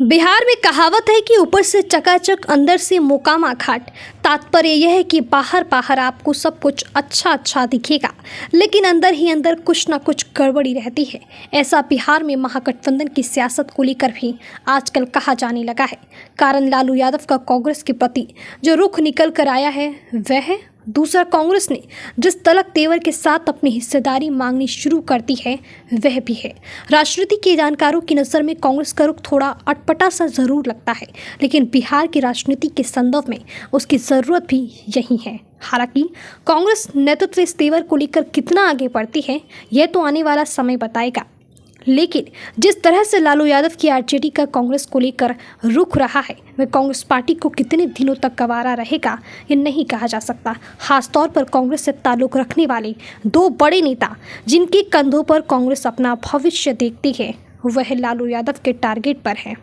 बिहार में कहावत है कि ऊपर से चकाचक अंदर से मोकामा घाट। तात्पर्य यह है कि बाहर बाहर आपको सब कुछ अच्छा अच्छा दिखेगा, लेकिन अंदर ही अंदर कुछ ना कुछ गड़बड़ी रहती है। ऐसा बिहार में महागठबंधन की सियासत को लेकर भी आजकल कहा जाने लगा है। कारण लालू यादव का कांग्रेस के प्रति जो रुख निकल कर आया है वह है। दूसरा, कांग्रेस ने जिस तलक तेवर के साथ अपनी हिस्सेदारी मांगनी शुरू करती है वह भी है। राजनीति के जानकारों की नज़र में कांग्रेस का रुख थोड़ा अटपटा सा जरूर लगता है, लेकिन बिहार की राजनीति के संदर्भ में उसकी ज़रूरत भी यही है। हालांकि कांग्रेस नेतृत्व इस तेवर को लेकर कितना आगे बढ़ती है यह तो आने वाला समय बताएगा, लेकिन जिस तरह से लालू यादव की आरजेडी का कांग्रेस को लेकर रुख रहा है वह कांग्रेस पार्टी को कितने दिनों तक गंवारा रहेगा ये नहीं कहा जा सकता। खासतौर पर कांग्रेस से ताल्लुक रखने वाले दो बड़े नेता जिनके कंधों पर कांग्रेस अपना भविष्य देखती है वह लालू यादव के टारगेट पर है।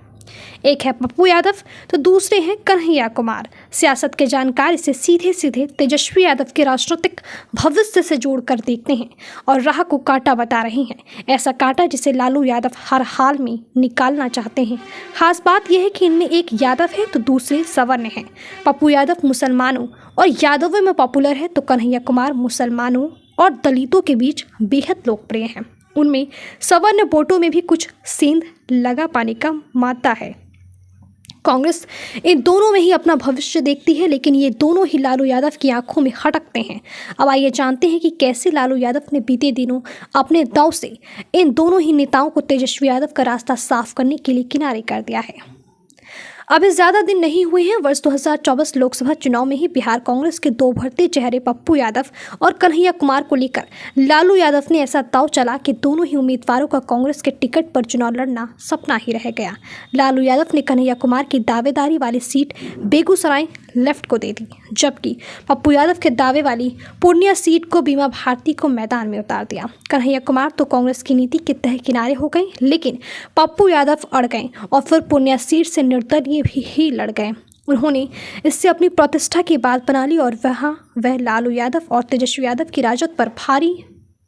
एक है पप्पू यादव तो दूसरे हैं कन्हैया कुमार। सियासत के जानकार इसे सीधे सीधे तेजस्वी यादव के राजनीतिक भविष्य से जोड़कर देखते हैं और राह को कांटा बता रहे हैं। ऐसा कांटा जिसे लालू यादव हर हाल में निकालना चाहते हैं। खास बात यह है कि इनमें एक यादव है तो दूसरे सवर्ण हैं। पप्पू यादव मुसलमानों और यादवों में पॉपुलर है तो कन्हैया कुमार मुसलमानों और दलितों के बीच बेहद लोकप्रिय हैं। उनमें सवर्ण वोटों में भी कुछ सेंध लगा पाने का मादा है। कांग्रेस इन दोनों में ही अपना भविष्य देखती है, लेकिन ये दोनों ही लालू यादव की आंखों में खटकते हैं। अब आइए जानते हैं कि कैसे लालू यादव ने बीते दिनों अपने दांव से इन दोनों ही नेताओं को तेजस्वी यादव का रास्ता साफ करने के लिए किनारे कर दिया है। अभी ज़्यादा दिन नहीं हुए हैं। वर्ष 2024 लोकसभा चुनाव में ही बिहार कांग्रेस के दो बढ़ते चेहरे पप्पू यादव और कन्हैया कुमार को लेकर लालू यादव ने ऐसा दांव चला कि दोनों ही उम्मीदवारों का कांग्रेस के टिकट पर चुनाव लड़ना सपना ही रह गया। लालू यादव ने कन्हैया कुमार की दावेदारी वाली सीट बेगूसराय लेफ्ट को दे दी, जबकि पप्पू यादव के दावे वाली पूर्णिया सीट को बीमा भारती को मैदान में उतार दिया। कन्हैया कुमार तो कांग्रेस की नीति के तह किनारे हो गए, लेकिन पप्पू यादव अड़ गए और फिर पूर्णिया सीट से निर्दलीय भी लड़ गए। उन्होंने इससे अपनी प्रतिष्ठा की बात बना ली और वह लालू यादव और तेजस्वी यादव की राजद पर भारी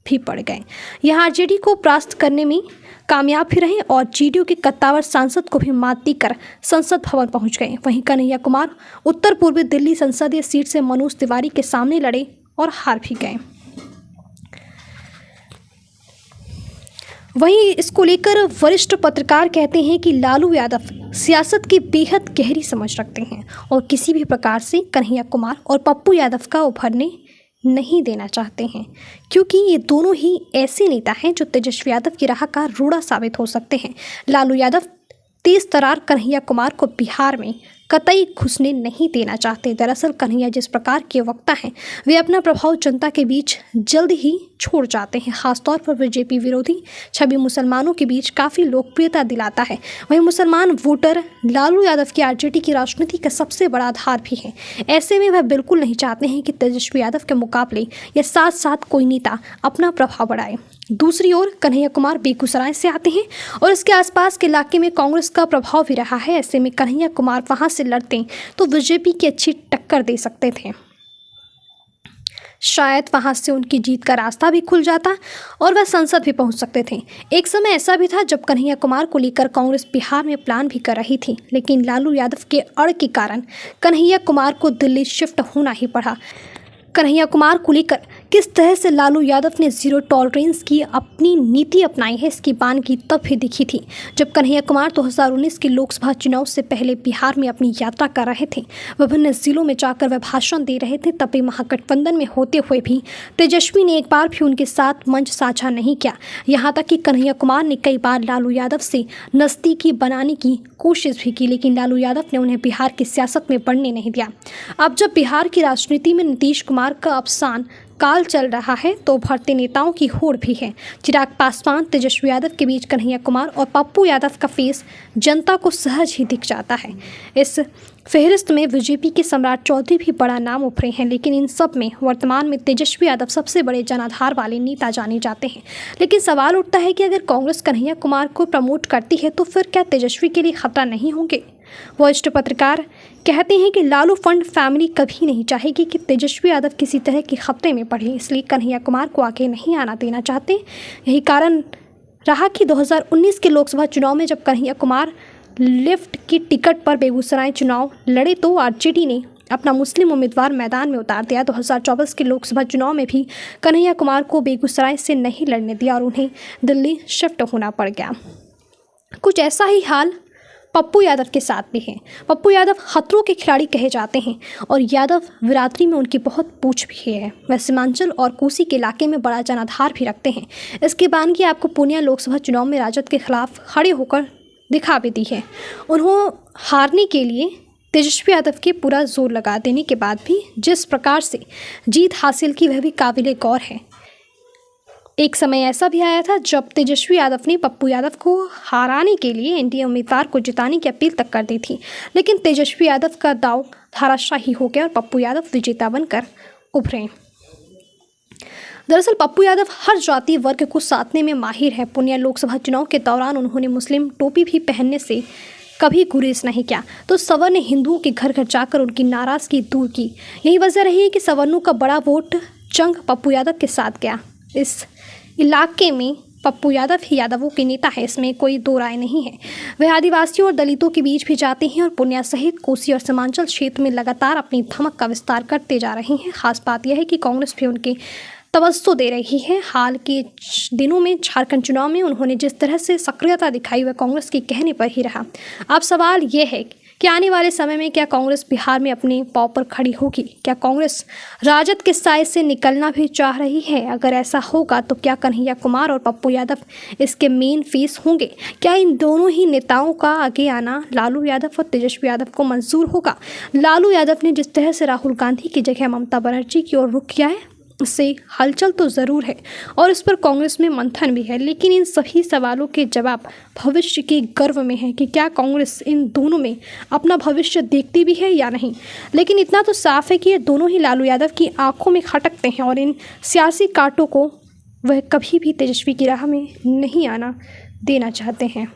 भी पड़ गए। यहाँ आरजेडी को परास्त करने में कामयाब भी रहे और जेडीयू के कत्तावर सांसद को भी मात देकर संसद भवन पहुंच गए। वहीं कन्हैया कुमार उत्तर पूर्वी दिल्ली संसदीय सीट से मनोज तिवारी के सामने लड़े और हार भी गए। वहीं इसको लेकर वरिष्ठ पत्रकार कहते हैं कि लालू यादव सियासत की बेहद गहरी समझ रखते हैं और किसी भी प्रकार से कन्हैया कुमार और पप्पू यादव का उभरने नहीं देना चाहते हैं, क्योंकि ये दोनों ही ऐसे नेता हैं जो तेजस्वी यादव की राह का रोड़ा साबित हो सकते हैं। लालू यादव तेज तरार कन्हैया कुमार को बिहार में कतई घुसने नहीं देना चाहते। दरअसल कन्हैया जिस प्रकार के वक्ता हैं वे अपना प्रभाव जनता के बीच जल्द ही छोड़ जाते हैं। खासतौर पर बीजेपी विरोधी छवि मुसलमानों के बीच काफ़ी लोकप्रियता दिलाता है। वहीं मुसलमान वोटर लालू यादव की आरजेडी की राजनीति का सबसे बड़ा आधार भी है। ऐसे में वह बिल्कुल नहीं चाहते हैं कि तेजस्वी यादव के मुकाबले या साथ साथ कोई नेता अपना प्रभाव बढ़ाए। दूसरी ओर कन्हैया कुमार बेगूसराय से आते हैं और इसके आसपास के इलाके में कांग्रेस का प्रभाव भी रहा है। ऐसे में कन्हैया कुमार वहां से लड़ते तो बीजेपी की अच्छी टक्कर दे सकते थे। शायद वहां से उनकी जीत का रास्ता भी खुल जाता और वह संसद भी पहुंच सकते थे। एक समय ऐसा भी था जब कन्हैया कुमार को लेकर कांग्रेस बिहार में प्लान भी कर रही थी, लेकिन लालू यादव के अड़ के कारण कन्हैया कुमार को दिल्ली शिफ्ट होना ही पड़ा। कन्हैया कुमार को लेकर किस तरह से लालू यादव ने जीरो टॉलरेंस की अपनी नीति अपनाई है इसकी बानगी तब भी दिखी थी जब कन्हैया कुमार 2019 के लोकसभा चुनाव से पहले बिहार में अपनी यात्रा कर रहे थे। विभिन्न जिलों में जाकर वह भाषण दे रहे थे। तब भी महागठबंधन में होते हुए भी तेजस्वी ने एक बार भी उनके साथ मंच साझा नहीं किया। यहाँ तक कि कन्हैया कुमार ने कई बार लालू यादव से नज़दीकी बनाने की कोशिश भी की, लेकिन लालू यादव ने उन्हें बिहार की सियासत में बढ़ने नहीं दिया। अब जब बिहार की राजनीति में नीतीश कुमार का अवसान काल चल रहा है तो उभरते नेताओं की होड़ भी है। चिराग पासवान तेजस्वी यादव के बीच कन्हैया कुमार और पप्पू यादव का फेस जनता को सहज ही दिख जाता है। इस फहरिस्त में बीजेपी के सम्राट चौधरी भी बड़ा नाम उभरे हैं, लेकिन इन सब में वर्तमान में तेजस्वी यादव सबसे बड़े जनाधार वाले नेता जाने जाते हैं। लेकिन सवाल उठता है कि अगर कांग्रेस कन्हैया कुमार को प्रमोट करती है तो फिर क्या तेजस्वी के लिए खतरा नहीं होंगे? वरिष्ठ पत्रकार कहते हैं कि लालू फंड फैमिली कभी नहीं चाहेगी कि तेजस्वी यादव किसी तरह के खतरे में पड़े, इसलिए कन्हैया कुमार को आगे नहीं आना देना चाहते। यही कारण रहा कि 2019 के लोकसभा चुनाव में जब कन्हैया कुमार लेफ्ट की टिकट पर बेगूसराय चुनाव लड़े तो आरजेडी ने अपना मुस्लिम उम्मीदवार मैदान में उतार दिया। 2024 के लोकसभा चुनाव में भी कन्हैया कुमार को बेगूसराय से नहीं लड़ने दिया और उन्हें दिल्ली शिफ्ट होना पड़ गया। कुछ ऐसा ही हाल पप्पू यादव के साथ भी है। पप्पू यादव खतरों के खिलाड़ी कहे जाते हैं और यादव बिरादरी में उनकी बहुत पूछ भी है। वह सीमांचल और कोसी के इलाके में बड़ा जनाधार भी रखते हैं। इसके बानगी आपको पूर्णिया लोकसभा चुनाव में राजद के खिलाफ खड़े होकर दिखा भी दी है। उन्होंने हारने के लिए तेजस्वी यादव के पूरा जोर लगा देने के बाद भी जिस प्रकार से जीत हासिल की वह भी काबिले गौर है। एक समय ऐसा भी आया था जब तेजस्वी यादव ने पप्पू यादव को हराने के लिए एनडीए उम्मीदवार को जिताने की अपील तक कर दी थी, लेकिन तेजस्वी यादव का दांव धराशायी हो गया और पप्पू यादव विजेता बनकर उभरे। दरअसल पप्पू यादव हर जाति वर्ग को साधने में माहिर है। पूर्णिया लोकसभा चुनाव के दौरान उन्होंने मुस्लिम टोपी भी पहनने से कभी गुरेज नहीं किया, तो सवर्ण ने हिंदुओं के घर घर जाकर उनकी नाराजगी दूर की। यही वजह रही है कि सवर्णों का बड़ा वोट जंग पप्पू यादव के साथ गया। इस इलाके में पप्पू यादव ही यादवों के नेता है, इसमें कोई दो राय नहीं है। वह आदिवासियों और दलितों के बीच भी जाते हैं और पूर्णिया सहित कोसी और सीमांचल क्षेत्र में लगातार अपनी धमक का विस्तार करते जा रहे हैं। खास बात यह है कि कांग्रेस भी उनके तवज्जो दे रही है। हाल के दिनों में झारखंड चुनाव में उन्होंने जिस तरह से सक्रियता दिखाई वह कांग्रेस के कहने पर ही रहा। अब सवाल ये है कि आने वाले समय में क्या कांग्रेस बिहार में अपने पांव पर खड़ी होगी? क्या कांग्रेस राजद के साए से निकलना भी चाह रही है? अगर ऐसा होगा तो क्या कन्हैया कुमार और पप्पू यादव इसके मेन फेस होंगे? क्या इन दोनों ही नेताओं का आगे आना लालू यादव और तेजस्वी यादव को मंजूर होगा? लालू यादव ने जिस तरह से राहुल गांधी की जगह ममता बनर्जी की ओर रुख किया है, इससे हलचल तो ज़रूर है और इस पर कांग्रेस में मंथन भी है, लेकिन इन सभी सवालों के जवाब भविष्य के गर्व में है कि क्या कांग्रेस इन दोनों में अपना भविष्य देखती भी है या नहीं। लेकिन इतना तो साफ है कि ये दोनों ही लालू यादव की आंखों में खटकते हैं और इन सियासी कांटों को वह कभी भी तेजस्वी की राह में नहीं आना देना चाहते हैं।